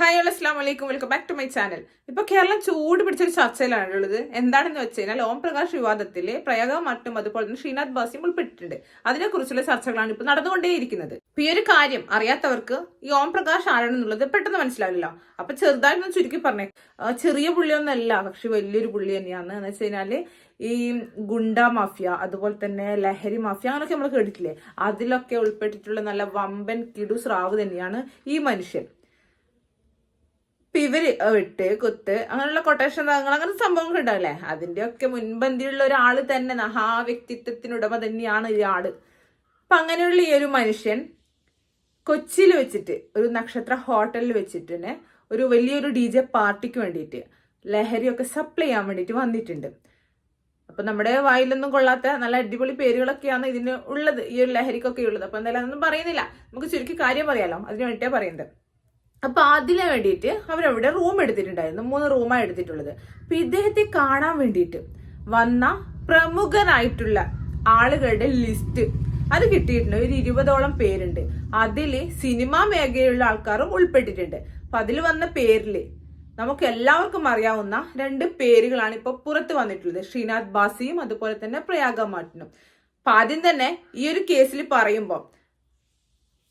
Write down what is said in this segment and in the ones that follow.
Hi അസ്സലാമു അലൈക്കും, welcome back to my channel. ഇപ്പൊ കേരളം ചൂട് പിടിച്ചൊരു ചർച്ചയിലാണുള്ളത്. എന്താണെന്ന് വെച്ച് കഴിഞ്ഞാൽ ഓം പ്രകാശ് വിവാദത്തില് പ്രയാഗ മറ്റും അതുപോലെ തന്നെ ശ്രീനാഥ് ബാസിയും ഉൾപ്പെട്ടിട്ടുണ്ട്. അതിനെക്കുറിച്ചുള്ള ചർച്ചകളാണ് ഇപ്പൊ നടന്നുകൊണ്ടേയിരിക്കുന്നത്. ഇപ്പൊ ഈ ഒരു കാര്യം അറിയാത്തവർക്ക് ഈ ഓം പ്രകാശ് ആരാണെന്നുള്ളത് പെട്ടെന്ന് മനസ്സിലാവില്ല. അപ്പൊ ചെറുതായിട്ടൊന്ന് ചുരുക്കി പറഞ്ഞേ, ചെറിയ പുള്ളിയൊന്നല്ല, പക്ഷെ വലിയൊരു പുള്ളി തന്നെയാണ്. എന്ന് വെച്ച് കഴിഞ്ഞാല് ഈ ഗുണ്ട മാഫിയ, അതുപോലെ തന്നെ ലഹരി മാഫിയ, അങ്ങനെയൊക്കെ നമ്മൾ കേട്ടിട്ടില്ലേ, അതിലൊക്കെ ഉൾപ്പെട്ടിട്ടുള്ള നല്ല വമ്പൻ കിടു സ്രാവ് തന്നെയാണ് ഈ മനുഷ്യൻ. ഇവര് വെട്ട് കുത്ത് അങ്ങനെയുള്ള കൊട്ടേഷൻ അങ്ങനത്തെ സംഭവങ്ങൾ ഉണ്ടാവില്ലേ, അതിന്റെ ഒക്കെ മുൻപന്തിയുള്ള ഒരാള് തന്നെ, മഹാവ്യക്തിത്വത്തിനുടമ തന്നെയാണ് ഇയാള്. അപ്പൊ അങ്ങനെയുള്ള ഈ ഒരു മനുഷ്യൻ കൊച്ചിയിൽ വെച്ചിട്ട് ഒരു നക്ഷത്ര ഹോട്ടലിൽ വെച്ചിട്ട് ഒരു വലിയൊരു DJ പാർട്ടിക്ക് വേണ്ടിയിട്ട് ലഹരിയൊക്കെ സപ്ലൈ ചെയ്യാൻ വേണ്ടിയിട്ട് വന്നിട്ടുണ്ട്. അപ്പൊ നമ്മുടെ വായിലൊന്നും കൊള്ളാത്ത നല്ല അടിപൊളി പേരുകളൊക്കെയാണ് ഇതിന് ഉള്ളത്, ഈ ഒരു ലഹരിക്കൊക്കെ ഉള്ളത്. അപ്പൊ എന്തായാലും അതൊന്നും പറയുന്നില്ല, നമുക്ക് ചുരുക്കി കാര്യം പറയാലോ, അതിന് വേണ്ടിയിട്ടാ പറയുന്നത്. അപ്പൊ അതിന് വേണ്ടിയിട്ട് അവരവിടെ റൂം എടുത്തിട്ടുണ്ടായിരുന്നു, 3 റൂമാണ് എടുത്തിട്ടുള്ളത്. അപ്പൊ ഇദ്ദേഹത്തെ കാണാൻ വേണ്ടിയിട്ട് വന്ന പ്രമുഖരായിട്ടുള്ള ആളുകളുടെ ലിസ്റ്റ് അത് കിട്ടിയിട്ടുണ്ട്. ഒരു 20ഓളം പേരുണ്ട്. അതില് സിനിമാ മേഖലയിലുള്ള ആൾക്കാരും ഉൾപ്പെട്ടിട്ടുണ്ട്. അപ്പൊ അതിൽ വന്ന പേരില് നമുക്ക് എല്ലാവർക്കും അറിയാവുന്ന 2 പേരുകളാണ് ഇപ്പൊ പുറത്ത് വന്നിട്ടുള്ളത്, ശ്രീനാഥ് ബാസിയും അതുപോലെ തന്നെ പ്രയാഗ മാർട്ടിനും. അപ്പൊ ആദ്യം തന്നെ ഈ ഒരു കേസിൽ പറയുമ്പോൾ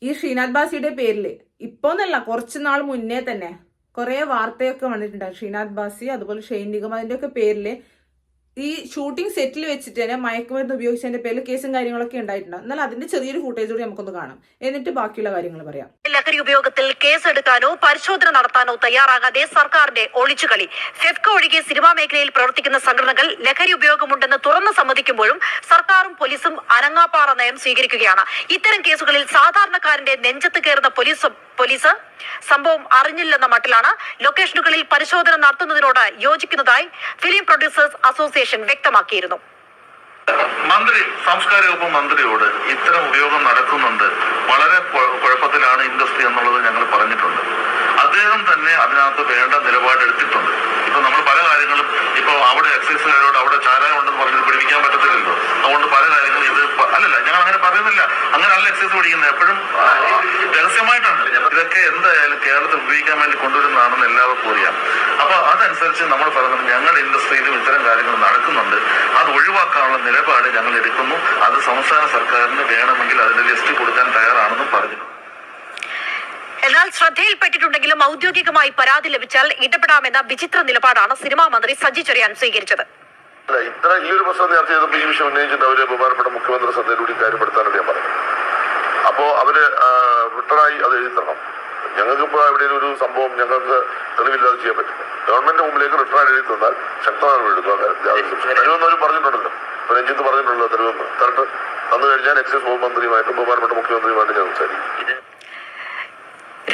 ഈ ശ്രീനാഥ് ബാസിയുടെ പേരിൽ ഇപ്പോന്നല്ല, കുറച്ചു നാൾ മുന്നേ തന്നെ കുറെ വാർത്തയൊക്കെ വന്നിട്ടുണ്ട്. ശ്രീനാഥ് ബാസി അതുപോലെ ഷെയ്ൻ നിഗം അതിന്റെ ഒക്കെ പേരിൽ ഈ ഷൂട്ടിംഗ് സെറ്റിൽ വെച്ചിട്ട് തന്നെ മയക്കുമരുന്ന് ഉപയോഗിച്ചതിന്റെ പേരിൽ കേസും കാര്യങ്ങളൊക്കെ ഉണ്ടായിട്ടുണ്ട്. എന്നാൽ അതിന്റെ ചെറിയൊരു ഫുട്ടേജ് കൂടി നമുക്കൊന്ന് കാണാം, എന്നിട്ട് ബാക്കിയുള്ള കാര്യങ്ങൾ പറയാം. ലഹരി ഉപയോഗത്തിൽ കേസെടുക്കാനോ പരിശോധന നടത്താനോ തയ്യാറാകാതെ സർക്കാരിന്റെ ഒളിച്ചുകളി. ഫെഫ്ക ഒഴികെ സിനിമാ മേഖലയിൽ പ്രവർത്തിക്കുന്ന സംഘടനകൾ ലഹരി ഉപയോഗമുണ്ടെന്ന് തുറന്നു സമ്മതിക്കുമ്പോഴും സർക്കാരും പോലീസും അനങ്ങാപ്പാറ നയം സ്വീകരിക്കുകയാണ്. ഇത്തരം കേസുകളിൽ സാധാരണക്കാരന്റെ നെഞ്ചത്ത് കയറുന്ന പോലീസ് സംഭവം അറിഞ്ഞില്ലെന്ന മട്ടിലാണ്. ലൊക്കേഷനുകളിൽ പരിശോധന നടത്തുന്നതിനോട് യോജിക്കുന്നതായി ഫിലിം പ്രൊഡ്യൂസേഴ്സ് അസോസിയേഷൻ വ്യക്തമാക്കിയിരുന്നു. മന്ത്രി, സാംസ്കാരിക വകുപ്പ് മന്ത്രിയോട് ഇത്തരം ഉപയോഗം നടക്കുന്നുണ്ട്, വളരെ കുഴപ്പത്തിലാണ് ഇൻഡസ്ട്രി എന്നുള്ളത് ഞങ്ങൾ പറഞ്ഞിട്ടുണ്ട്. അദ്ദേഹം തന്നെ അതിനകത്ത് വേണ്ട നിലപാടെടുത്തിട്ടുണ്ട്. ഇപ്പൊ നമ്മൾ പല കാര്യങ്ങളും ഇപ്പൊ അവിടെ എക്സൈസുകാരോട് അവിടെ ചാരായം ഉണ്ടെന്ന് പറഞ്ഞത് പിടിപ്പിക്കാൻ പറ്റത്തില്ലല്ലോ. അതുകൊണ്ട് പല കാര്യങ്ങളും ഇത് അല്ലല്ല, ഞങ്ങൾ അങ്ങനെ പറയുന്നില്ല, അങ്ങനെയല്ല എക്സൈസ് പിടിക്കുന്നത്, എപ്പോഴും രഹസ്യമായിട്ടാണ്. ഇതൊക്കെ എന്തായാലും കേരളത്തിൽ ഉപയോഗിക്കാൻ വേണ്ടി കൊണ്ടുവരുന്നതാണെന്ന് എല്ലാവർക്കും അറിയാം. അപ്പൊ അതനുസരിച്ച് നമ്മൾ പറയുന്നത് ഞങ്ങളുടെ ഇൻഡസ്ട്രിയിലും ഇത്തരം കാര്യങ്ങൾ നടക്കുന്നുണ്ട്, അത് ഒഴിവാക്കാനുള്ള നിലപാട് ഞങ്ങൾ എടുക്കുന്നു. അത് സംസ്ഥാന സർക്കാരിന് വേണമെങ്കിൽ അതിന്റെ ലിസ്റ്റ് കൊടുക്കാൻ തയ്യാറാണെന്നും പറഞ്ഞിട്ടുണ്ട്. എന്നാൽ ശ്രദ്ധയിൽപ്പെട്ടിട്ടുണ്ടെങ്കിലും ഔദ്യോഗികമായി പരാതി ലഭിച്ചാൽ ഇടപെടാമെന്ന വിചിത്ര നിലപാടാണ് സിനിമാ മന്ത്രി സജി ചെറിയാൻ സ്വീകരിച്ചത്. ഈ ഒരു പ്രശ്നം നേരത്തെ ചെയ്തപ്പോൾ ഈ വിഷയം ഉന്നയിച്ചിട്ട് അവര് ബഹുമാനപ്പെട്ട മുഖ്യമന്ത്രി ശ്രദ്ധയിലൂടെ കാര്യപ്പെടുത്താനാണ് ഞാൻ പറഞ്ഞത്. അപ്പോ അവര് റിട്ടേണായി അത് എഴുതി തരണം. ഞങ്ങൾക്കിപ്പോ എവിടെയും ഒരു സംഭവം ഞങ്ങൾക്ക് തെളിവില്ലാതെ ചെയ്യാൻ പറ്റില്ല. ഗവൺമെന്റ് മുമ്പിലേക്ക് റിട്ടേൺ എഴുതി തന്നാൽ ശക്തമായി എടുക്കുക. തെരുവെന്നവരും പറഞ്ഞിട്ടുണ്ടല്ലോ, രഞ്ജിത്ത് പറഞ്ഞിട്ടുണ്ടല്ലോ, തെരുവെന്ന് തരട്ട് തന്നു കഴിഞ്ഞാൽ എക്സൈസ് വകുപ്പ് മന്ത്രിയുമായിട്ടും ബഹുമാനപ്പെട്ട മുഖ്യമന്ത്രിയുമായിട്ടും ഞാൻ സംസാരിക്കും.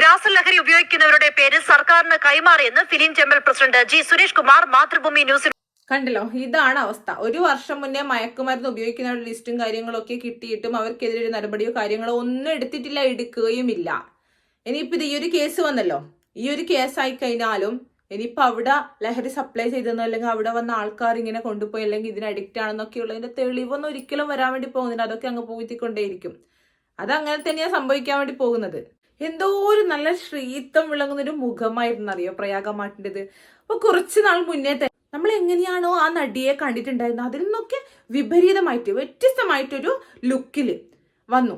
രാസലഹരി ഉപയോഗിക്കുന്നവരുടെ പേര് സർക്കാരിന് കൈമാറിയെന്ന് film chamber president G Suresh Kumar Mathrubhumi ന്യൂസിൽ. കണ്ടല്ലോ, ഇതാണ് അവസ്ഥ. 1 വർഷം മുന്നേ മയക്കുമരുന്ന് ഉപയോഗിക്കുന്നവരുടെ ലിസ്റ്റും കാര്യങ്ങളൊക്കെ കിട്ടിയിട്ടും അവർക്കെതിരെ ഒരു നടപടിയോ കാര്യങ്ങളോ ഒന്നും എടുത്തിട്ടില്ല, എടുക്കുകയുമില്ല. ഇനിയിപ്പോ ഇത് ഈ ഒരു കേസ് വന്നല്ലോ, ഈ ഒരു കേസായി കഴിഞ്ഞാലും ഇനിയിപ്പോ അവിടെ ലഹരി സപ്ലൈ ചെയ്തെന്നോ അല്ലെങ്കിൽ അവിടെ വന്ന ആൾക്കാർ ഇങ്ങനെ കൊണ്ടുപോയി അല്ലെങ്കിൽ ഇതിന് അഡിക്റ്റ് ആണെന്നൊക്കെ ഉള്ളതിന്റെ തെളിവൊന്നും ഒരിക്കലും വരാൻ വേണ്ടി പോകുന്നില്ല. അതൊക്കെ അങ്ങ് പോയിക്കൊണ്ടേയിരിക്കും. അതങ്ങനെ തന്നെയാണ് സംഭവിക്കാൻ വേണ്ടി പോകുന്നത്. എന്തോ ഒരു നല്ല ശ്രീത്വം വിളങ്ങുന്ന ഒരു മുഖമായിരുന്നു അറിയോ പ്രയാഗ മാട്ടിൻ്റെത്. അപ്പൊ കുറച്ചു നാൾ മുന്നേ തന്നെ നമ്മൾ എങ്ങനെയാണോ ആ നടിയെ കണ്ടിട്ടുണ്ടായിരുന്നത് അതിൽ നിന്നൊക്കെ വിപരീതമായിട്ട് വ്യത്യസ്തമായിട്ടൊരു ലുക്കിൽ വന്നു.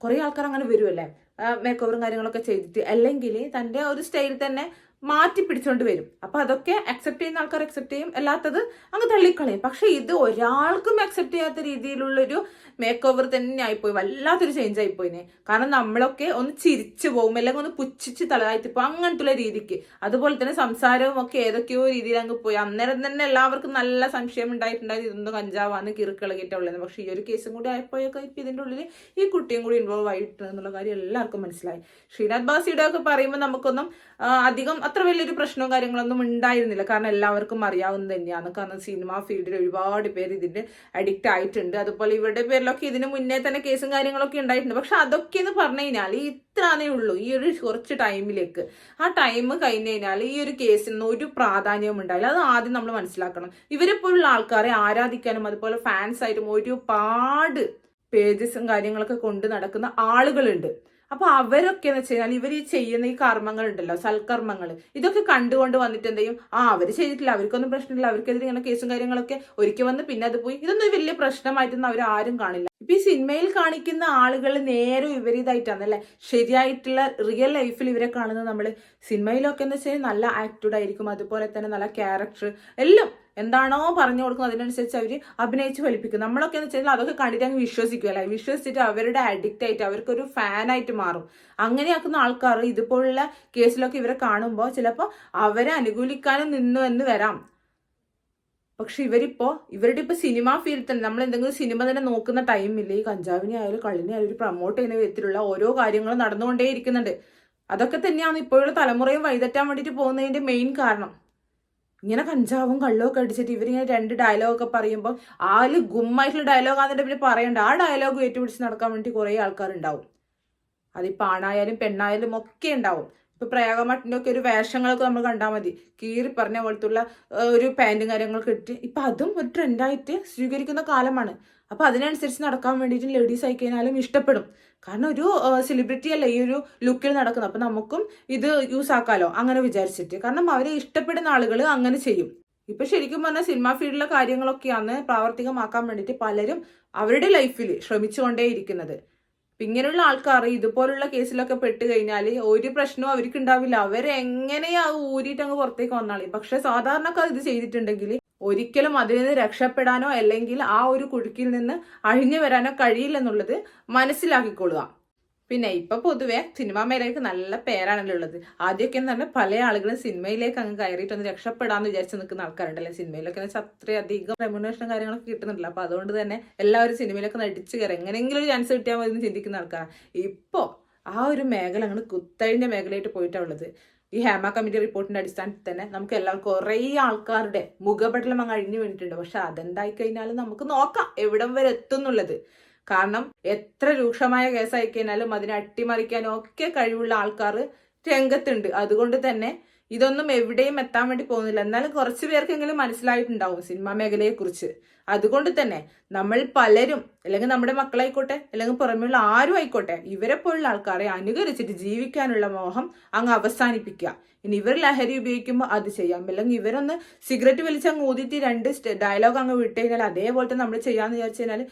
കുറെ ആൾക്കാർ അങ്ങനെ വരുമല്ലേ, മേക്ക് ഓവറും കാര്യങ്ങളൊക്കെ ചെയ്തിട്ട്, അല്ലെങ്കിൽ തൻ്റെ ഒരു സ്റ്റൈൽ തന്നെ മാറ്റി പിടിച്ചുകൊണ്ട് വരും. അപ്പൊ അതൊക്കെ അക്സെപ്റ്റ് ചെയ്യുന്ന ആൾക്കാർ അക്സെപ്റ്റ് ചെയ്യും, അല്ലാത്തത് അങ്ങ് തള്ളിക്കളയും. പക്ഷെ ഇത് ഒരാൾക്കും അക്സെപ്റ്റ് ചെയ്യാത്ത രീതിയിലുള്ളൊരു മേക്ക് ഓവർ തന്നെ ആയിപ്പോയി, വല്ലാത്തൊരു ചേഞ്ച് ആയിപ്പോയിനെ. കാരണം നമ്മളൊക്കെ ഒന്ന് ചിരിച്ചു പോകും, അല്ലെങ്കിൽ ഒന്ന് പുച്ഛിച്ച് തലതായിട്ട് അങ്ങനത്തെ രീതിക്ക്. അതുപോലെ തന്നെ സംസാരവും ഒക്കെ ഏതൊക്കെയോ രീതിയിൽ അങ്ങ് പോയി. അന്നേരം തന്നെ എല്ലാവർക്കും നല്ല സംശയം ഉണ്ടായിട്ടുണ്ടായിരുന്നു, ഇതൊന്നും കഞ്ചാവാന്ന് കിറുക്കിളകിയിട്ടുള്ളത്. പക്ഷെ ഈ ഒരു കേസും കൂടി ആയപ്പോഴൊക്കെ ഇപ്പൊ ഇതിന്റെ ഉള്ളിൽ ഈ കുട്ടിയും കൂടി ഇൻവോൾവ് ആയിട്ട് എന്നുള്ള കാര്യം എല്ലാവർക്കും മനസ്സിലായി. ശ്രീനാഥ് ബാസിയുടെ ഒക്കെ പറയുമ്പോൾ നമുക്കൊന്നും അധികം അത്ര വലിയൊരു പ്രശ്നവും കാര്യങ്ങളൊന്നും ഉണ്ടായിരുന്നില്ല, കാരണം എല്ലാവർക്കും അറിയാവുന്നത് തന്നെയാണ്. കാരണം സിനിമാ ഫീൽഡിൽ ഒരുപാട് പേര് ഇതിന്റെ അഡിക്റ്റ് ആയിട്ടുണ്ട്. അതുപോലെ ഇവരുടെ പേരിലൊക്കെ ഇതിന് മുന്നേ തന്നെ കേസും കാര്യങ്ങളൊക്കെ ഉണ്ടായിട്ടുണ്ട്. പക്ഷെ അതൊക്കെ എന്ന് പറഞ്ഞു കഴിഞ്ഞാൽ ഇത്രേ ഉള്ളൂ ഈ ഒരു കുറച്ച് ടൈമിലേക്ക്. ആ ടൈം കഴിഞ്ഞ് കഴിഞ്ഞാൽ ഈ ഒരു കേസിന് ഒരു പ്രാധാന്യവും ഉണ്ടായില്ല. അത് ആദ്യം നമ്മൾ മനസ്സിലാക്കണം. ഇവരെപ്പോലുള്ള ആൾക്കാരെ ആരാധിക്കാനും അതുപോലെ ഫാൻസ് ആയിട്ടും ഒരുപാട് പേജസും കാര്യങ്ങളൊക്കെ കൊണ്ട് നടക്കുന്ന ആളുകളുണ്ട്. അപ്പൊ അവരൊക്കെ എന്ന് വെച്ച് കഴിഞ്ഞാൽ ഇവർ ഈ ചെയ്യുന്ന ഈ കർമ്മങ്ങൾ ഉണ്ടല്ലോ, സൽക്കർമ്മങ്ങൾ, ഇതൊക്കെ കണ്ടുകൊണ്ട് വന്നിട്ട് എന്ത് ചെയ്യും, അവർ ചെയ്തിട്ടില്ല, അവർക്കൊന്നും പ്രശ്നമില്ല, അവർക്കെതിരെ ഇങ്ങനെ കേസും കാര്യങ്ങളൊക്കെ ഒരിക്കൽ വന്ന് പിന്നെ അത് പോയി, ഇതൊന്നും വലിയ പ്രശ്നമായിട്ടൊന്നും അവർ ആരും കാണില്ല. ഇപ്പൊ ഈ സിനിമയിൽ കാണിക്കുന്ന ആളുകൾ നേരെ വിപരീതമായിട്ടാണ് അല്ലെ, ശരിയായിട്ടുള്ള റിയൽ ലൈഫിൽ ഇവരെ കാണുന്നത് നമ്മൾ സിനിമയിലൊക്കെ എന്ന് വെച്ചാൽ നല്ല ആക്റ്റഡ് ആയിരിക്കും, അതുപോലെ തന്നെ നല്ല ക്യാരക്ടർ എല്ലാം എന്താണോ പറഞ്ഞു കൊടുക്കുന്നത് അതിനനുസരിച്ച് അവർ അഭിനയിച്ച് ഫലിപ്പിക്കും. നമ്മളൊക്കെ എന്ന് വെച്ചാൽ അതൊക്കെ കണ്ടിട്ട് അങ്ങ് വിശ്വസിക്കും അല്ലെ, വിശ്വസിച്ചിട്ട് അവരുടെ അഡിക്റ്റ് ആയിട്ട് അവർക്കൊരു ഫാനായിട്ട് മാറും. അങ്ങനെയാക്കുന്ന ആൾക്കാർ ഇതുപോലുള്ള കേസിലൊക്കെ ഇവരെ കാണുമ്പോൾ ചിലപ്പോൾ അവരെ അനുകൂലിക്കാനും നിന്നു എന്ന് വരാം. പക്ഷെ ഇവരുടെ ഇപ്പൊ സിനിമ ഫീൽഡ് തന്നെ നമ്മൾ എന്തെങ്കിലും സിനിമ തന്നെ നോക്കുന്ന ടൈമില്ല, ഈ കഞ്ചാവിനെ ആയാലും കള്ളിനെ ആയാലും പ്രൊമോട്ട് ചെയ്യുന്ന വിധത്തിലുള്ള ഓരോ കാര്യങ്ങളും നടന്നുകൊണ്ടേ ഇരിക്കുന്നുണ്ട്. അതൊക്കെ തന്നെയാണ് ഇപ്പോഴുള്ള തലമുറയും വഴിതെറ്റാൻ വേണ്ടിയിട്ട് പോകുന്നതിന്റെ മെയിൻ കാരണം. ഇങ്ങനെ കഞ്ചാവും കള്ളവും ഒക്കെ അടിച്ചിട്ട് ഇവരിങ്ങനെ 2 ഡയലോഗൊക്കെ പറയുമ്പോൾ ആല് ഗുമ്മായിട്ടുള്ള ഡയലോഗാന്നിട്ട് പിന്നെ പറയണ്ട, ആ ഡയലോഗ് ഏറ്റുപിടിച്ച് നടക്കാൻ വേണ്ടി കുറേ ആൾക്കാരുണ്ടാവും. അതിപ്പോൾ ആണായാലും പെണ്ണായാലും ഒക്കെ ഉണ്ടാവും. ഇപ്പൊ പ്രയാഗമട്ടിന്റെ ഒക്കെ ഒരു വേഷങ്ങളൊക്കെ നമ്മൾ കണ്ടാൽ മതി, കീറി പറഞ്ഞ പോലത്തുള്ള ഒരു പാൻറ്റും കാര്യങ്ങളൊക്കെ ഇട്ട് ഇപ്പൊ അതും ഒരു ട്രെൻഡായിട്ട് സ്വീകരിക്കുന്ന കാലമാണ്. അപ്പൊ അതിനനുസരിച്ച് നടക്കാൻ വേണ്ടിയിട്ട് ലേഡീസ് ആയി കഴിഞ്ഞാലും ഇഷ്ടപ്പെടും. കാരണം ഒരു സെലിബ്രിറ്റി അല്ലേ ഈ ഒരു ലുക്കിൽ നടക്കുന്നത്, അപ്പൊ നമുക്കും ഇത് യൂസ് ആക്കാലോ അങ്ങനെ വിചാരിച്ചിട്ട്. കാരണം അവരെ ഇഷ്ടപ്പെടുന്ന ആളുകൾ അങ്ങനെ ചെയ്യും. ഇപ്പൊ ശരിക്കും പറഞ്ഞാൽ സിനിമാ ഫീൽഡിലെ കാര്യങ്ങളൊക്കെയാണ് പ്രാവർത്തികമാക്കാൻ വേണ്ടിയിട്ട് പലരും അവരുടെ ലൈഫിൽ ശ്രമിച്ചുകൊണ്ടേ ഇരിക്കുന്നത്. ഇങ്ങനെയുള്ള ആൾക്കാർ ഇതുപോലുള്ള കേസിലൊക്കെ പെട്ട് കഴിഞ്ഞാൽ ഒരു പ്രശ്നവും അവർക്ക് ഉണ്ടാവില്ല, അവരെങ്ങനെയാ ഊരിയിട്ട് അങ്ങ് പുറത്തേക്ക് വന്നാളി. പക്ഷെ സാധാരണക്കാർ ഇത് ചെയ്തിട്ടുണ്ടെങ്കിൽ ഒരിക്കലും അതിൽ നിന്ന് രക്ഷപ്പെടാനോ അല്ലെങ്കിൽ ആ ഒരു കുഴുക്കിൽ നിന്ന് അഴിഞ്ഞു വരാനോ കഴിയില്ലെന്നുള്ളത് മനസ്സിലാക്കിക്കൊള്ളുക. പിന്നെ ഇപ്പൊ പൊതുവെ സിനിമാ മേഖലയ്ക്ക് നല്ല പേരാണല്ലോ ഉള്ളത്. ആദ്യമൊക്കെ എന്ന് പറഞ്ഞാൽ പല ആളുകളും സിനിമയിലേക്ക് അങ്ങ് കയറിയിട്ടൊന്ന് രക്ഷപ്പെടാന്ന് വിചാരിച്ച് നിൽക്കുന്ന ആൾക്കാരുണ്ടല്ലേ. സിനിമയിലൊക്കെ അത്രയധികം റെമ്യൂണറേഷൻ കാര്യങ്ങളൊക്കെ കിട്ടുന്നുണ്ടല്ലോ. അപ്പൊ അതുകൊണ്ട് തന്നെ എല്ലാവരും സിനിമയിലൊക്കെ നടിച്ചു കയറി എങ്ങനെയെങ്കിലും ഒരു ചാൻസ് കിട്ടിയാൽ മതി എന്ന് ചിന്തിക്കുന്ന ആൾക്കാരാണ്. ഇപ്പോ ആ ഒരു മേഖല അങ്ങനെ കുത്തഴിഞ്ഞ മേഖലയായിട്ട് പോയിട്ടാണ് ഉള്ളത്. ഈ ഹേമ കമ്മിറ്റി റിപ്പോർട്ടിന്റെ അടിസ്ഥാനത്തിൽ തന്നെ നമുക്ക് എല്ലാവർക്കും കുറേ ആൾക്കാരുടെ മുഖപടലം അങ്ങ് അഴിഞ്ഞു വീണിട്ടുണ്ട്. പക്ഷെ അതെന്തായി കഴിഞ്ഞാലും നമുക്ക് നോക്കാം എവിടം വരെ എത്തുന്നുള്ളത്. കാരണം എത്ര രൂക്ഷമായ കേസായി കഴിഞ്ഞാലും അതിനെ അട്ടിമറിക്കാനും ഒക്കെ കഴിവുള്ള ആൾക്കാർ രംഗത്തുണ്ട്. അതുകൊണ്ട് തന്നെ ഇതൊന്നും എവിടെയും എത്താൻ വേണ്ടി പോകുന്നില്ല. എന്നാലും കുറച്ചു പേർക്കെങ്കിലും മനസ്സിലായിട്ടുണ്ടാവും സിനിമാ മേഖലയെ കുറിച്ച്. അതുകൊണ്ട് തന്നെ നമ്മൾ പലരും അല്ലെങ്കിൽ നമ്മുടെ മക്കളായിക്കോട്ടെ അല്ലെങ്കിൽ പുറമെയുള്ള ആരും ആയിക്കോട്ടെ ഇവരെ പോലുള്ള ആൾക്കാരെ അനുകരിച്ചിട്ട് ജീവിക്കാനുള്ള മോഹം അങ്ങ് അവസാനിപ്പിക്കുക. ഇനി ഇവർ ലഹരി ഉപയോഗിക്കുമ്പോൾ അത് ചെയ്യാം, അല്ലെങ്കിൽ ഇവരൊന്ന് സിഗരറ്റ് വലിച്ച് അങ്ങ് ഊതിയിട്ട് 2 ഡയലോഗ് അങ്ങ് വിട്ട് കഴിഞ്ഞാൽ അതേപോലെ നമ്മൾ ചെയ്യാന്ന് വിചാരിച്ചു കഴിഞ്ഞാൽ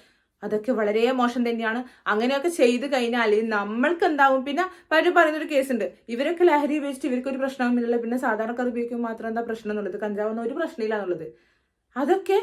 അതൊക്കെ വളരെ മോശം തന്നെയാണ്. അങ്ങനെയൊക്കെ ചെയ്ത് കഴിഞ്ഞാൽ നമ്മൾക്ക് എന്താവും, പിന്നെ പലരും പറയുന്നൊരു കേസുണ്ട്, ഇവരൊക്കെ ലഹരി ഉപയോഗിച്ചിട്ട് ഇവർക്കൊരു പ്രശ്നവുമില്ല, പിന്നെ സാധാരണക്കാർ ഉപയോഗിക്കുമ്പോൾ മാത്രം എന്താ പ്രശ്നം എന്നുള്ളത്, കഞ്ചാവൊന്നും ഒരു പ്രശ്നമില്ല എന്നുള്ളത്. അതൊക്കെ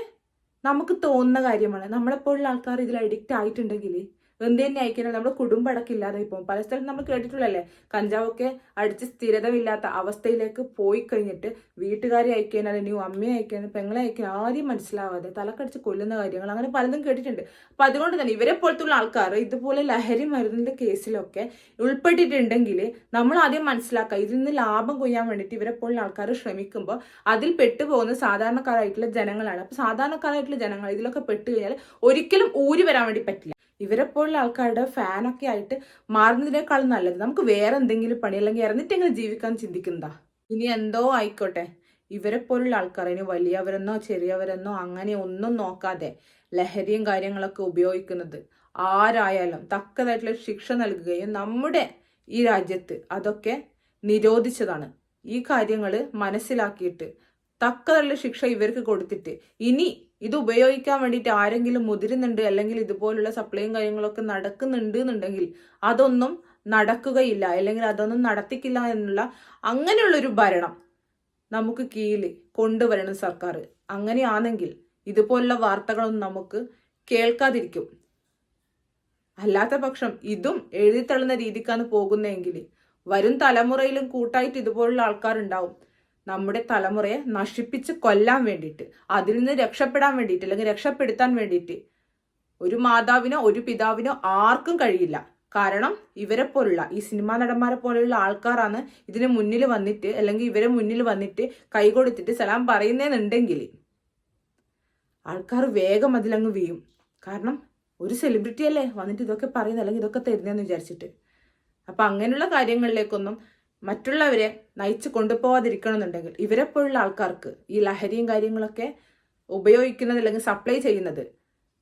നമുക്ക് തോന്നുന്ന കാര്യമാണ്. നമ്മളെപ്പോഴുള്ള ആൾക്കാർ ഇതിൽ അഡിക്റ്റ് ആയിട്ടുണ്ടെങ്കിൽ എന്ത് തന്നെ അയക്കുന്നത് നമ്മുടെ കുടുംബം അടക്കില്ലാതെ ഇപ്പോൾ പല സ്ഥലത്തും നമ്മൾ കേട്ടിട്ടുള്ളല്ലേ, കഞ്ചാവൊക്കെ അടിച്ച് സ്ഥിരതയില്ലാത്ത അവസ്ഥയിലേക്ക് പോയി കഴിഞ്ഞിട്ട് വീട്ടുകാരെ അയക്കാനും അല്ലെങ്കിൽ അമ്മയെ അയക്കാനും പെങ്ങളെ അയക്കാനും ആരെയും മനസ്സിലാവാതെ തലക്കടിച്ച് കൊല്ലുന്ന കാര്യങ്ങൾ അങ്ങനെ പലതും കേട്ടിട്ടുണ്ട്. അപ്പൊ അതുകൊണ്ട് തന്നെ ഇവരെ പോലത്തുള്ള ആൾക്കാർ ഇതുപോലെ ലഹരി മരുന്നിന്റെ കേസിലൊക്കെ ഉൾപ്പെട്ടിട്ടുണ്ടെങ്കിൽ നമ്മൾ ആദ്യം മനസ്സിലാക്കുക, ഇതിൽ നിന്ന് ലാഭം കൊയ്യാൻ വേണ്ടിയിട്ട് ഇവരെ പോലുള്ള ആൾക്കാർ ശ്രമിക്കുമ്പോൾ അതിൽ പെട്ടുപോകുന്ന സാധാരണക്കാരായിട്ടുള്ള ജനങ്ങളാണ്. അപ്പൊ സാധാരണക്കാരായിട്ടുള്ള ജനങ്ങൾ ഇതിലൊക്കെ പെട്ട് കഴിഞ്ഞാൽ ഒരിക്കലും ഊരി വരാൻ വേണ്ടി പറ്റില്ല. ഇവരെ പോലുള്ള ആൾക്കാരുടെ ഫാനൊക്കെ ആയിട്ട് മാറുന്നതിനേക്കാൾ നല്ലത് നമുക്ക് വേറെ എന്തെങ്കിലും പണി അല്ലെങ്കിൽ ഇറന്നിട്ടെങ്കിലും ജീവിക്കാൻ ചിന്തിക്കുന്നതാ. ഇനി എന്തോ ആയിക്കോട്ടെ, ഇവരെ പോലുള്ള ആൾക്കാർ ഇനി വലിയവരെന്നോ ചെറിയവരെന്നോ അങ്ങനെ ഒന്നും നോക്കാതെ ലഹരിയും കാര്യങ്ങളൊക്കെ ഉപയോഗിക്കുന്നത് ആരായാലും തക്കതായിട്ടുള്ള ശിക്ഷ നൽകുകയും നമ്മുടെ ഈ രാജ്യത്ത് അതൊക്കെ നിരോധിച്ചതാണ്. ഈ കാര്യങ്ങൾ മനസ്സിലാക്കിയിട്ട് തക്കതായിട്ടുള്ള ശിക്ഷ ഇവർക്ക് കൊടുത്തിട്ട് ഇനി ഇത് ഉപയോഗിക്കാൻ വേണ്ടിയിട്ട് ആരെങ്കിലും മുതിരുന്നുണ്ട് അല്ലെങ്കിൽ ഇതുപോലുള്ള സപ്ലൈയും കാര്യങ്ങളൊക്കെ നടക്കുന്നുണ്ട് എന്നുണ്ടെങ്കിൽ അതൊന്നും നടക്കുകയില്ല, അല്ലെങ്കിൽ അതൊന്നും നടത്തിക്കില്ല എന്നുള്ള അങ്ങനെയുള്ളൊരു ഭരണം നമുക്ക് കീഴിൽ കൊണ്ടുവരണം സർക്കാർ. അങ്ങനെയാണെങ്കിൽ ഇതുപോലുള്ള വാർത്തകളൊന്നും നമുക്ക് കേൾക്കാതിരിക്കും. അല്ലാത്ത പക്ഷം ഇതും എഴുതിത്തള്ളുന്ന രീതിക്കാണ് പോകുന്നതെങ്കിൽ വരും തലമുറയിലും കൂട്ടായിട്ട് ഇതുപോലുള്ള ആൾക്കാരുണ്ടാവും നമ്മുടെ തലമുറയെ നശിപ്പിച്ച് കൊല്ലാൻ വേണ്ടിയിട്ട്, അതിൽ നിന്ന് രക്ഷപ്പെടാൻ വേണ്ടിയിട്ട് അല്ലെങ്കിൽ രക്ഷപ്പെടുത്താൻ വേണ്ടിയിട്ട് ഒരു മാതാവിനോ ഒരു പിതാവിനോ ആർക്കും കഴിയില്ല. കാരണം ഇവരെ പോലുള്ള ഈ സിനിമാ നടന്മാരെ പോലെയുള്ള ആൾക്കാരാണ് ഇതിന് മുന്നിൽ വന്നിട്ട് അല്ലെങ്കിൽ ഇവരെ മുന്നിൽ വന്നിട്ട് കൈകൊടുത്തിട്ട് സലാം പറയുന്നതെന്നുണ്ടെങ്കിൽ ആൾക്കാർ വേഗം അതിലങ്ങ് വീഴും. കാരണം ഒരു സെലിബ്രിറ്റി അല്ലേ വന്നിട്ട് ഇതൊക്കെ പറയുന്നത് അല്ലെങ്കിൽ ഇതൊക്കെ തരുന്നതെന്ന് വിചാരിച്ചിട്ട്. അപ്പൊ അങ്ങനെയുള്ള കാര്യങ്ങളിലേക്കൊന്നും മറ്റുള്ളവരെ നയിച്ചു കൊണ്ടുപോകാതിരിക്കണമെന്നുണ്ടെങ്കിൽ ഇവരെപ്പോലുള്ള ആൾക്കാർക്ക് ഈ ലഹരിയും കാര്യങ്ങളൊക്കെ ഉപയോഗിക്കുന്നത് അല്ലെങ്കിൽ സപ്ലൈ ചെയ്യുന്നത്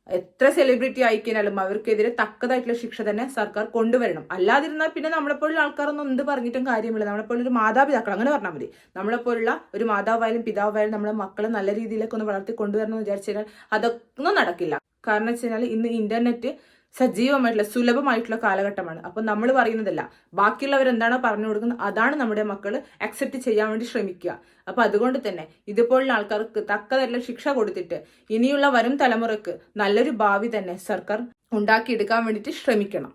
എത്ര സെലിബ്രിറ്റി ആയിക്കഴിഞ്ഞാലും അവർക്കെതിരെ തക്കതായിട്ടുള്ള ശിക്ഷ തന്നെ സർക്കാർ കൊണ്ടുവരണം. അല്ലാതിരുന്നാൽ പിന്നെ നമ്മളെപ്പോലുള്ള ആൾക്കാരൊന്നും എന്ത് പറഞ്ഞിട്ടും കാര്യമില്ല. നമ്മളെപ്പോലൊരു മാതാപിതാക്കൾ അങ്ങനെ പറഞ്ഞാൽ മതി. നമ്മളെപ്പോലുള്ള ഒരു മാതാവായാലും പിതാവായാലും നമ്മളെ മക്കളെ നല്ല രീതിയിലേക്ക് ഒന്ന് വളർത്തി കൊണ്ടുവരണം എന്ന് വിചാരിച്ചു കഴിഞ്ഞാൽ അതൊന്നും നടക്കില്ല. കാരണം വെച്ച് കഴിഞ്ഞാൽ ഇന്ന് ഇന്റർനെറ്റ് സജീവമായിട്ടുള്ള സുലഭമായിട്ടുള്ള കാലഘട്ടമാണ്. അപ്പം നമ്മൾ പറയുന്നതല്ല, ബാക്കിയുള്ളവർ എന്താണോ പറഞ്ഞു കൊടുക്കുന്നത് അതാണ് നമ്മുടെ മക്കൾ അക്സെപ്റ്റ് ചെയ്യാൻ വേണ്ടി ശ്രമിക്കുക. അപ്പം അതുകൊണ്ട് തന്നെ ഇതുപോലുള്ള ആൾക്കാർക്ക് തക്കതല്ല ശിക്ഷ കൊടുത്തിട്ട് ഇനിയുള്ള വരും തലമുറക്ക് നല്ലൊരു ഭാവി തന്നെ സർക്കാർ ഉണ്ടാക്കിയെടുക്കാൻ വേണ്ടിയിട്ട് ശ്രമിക്കണം.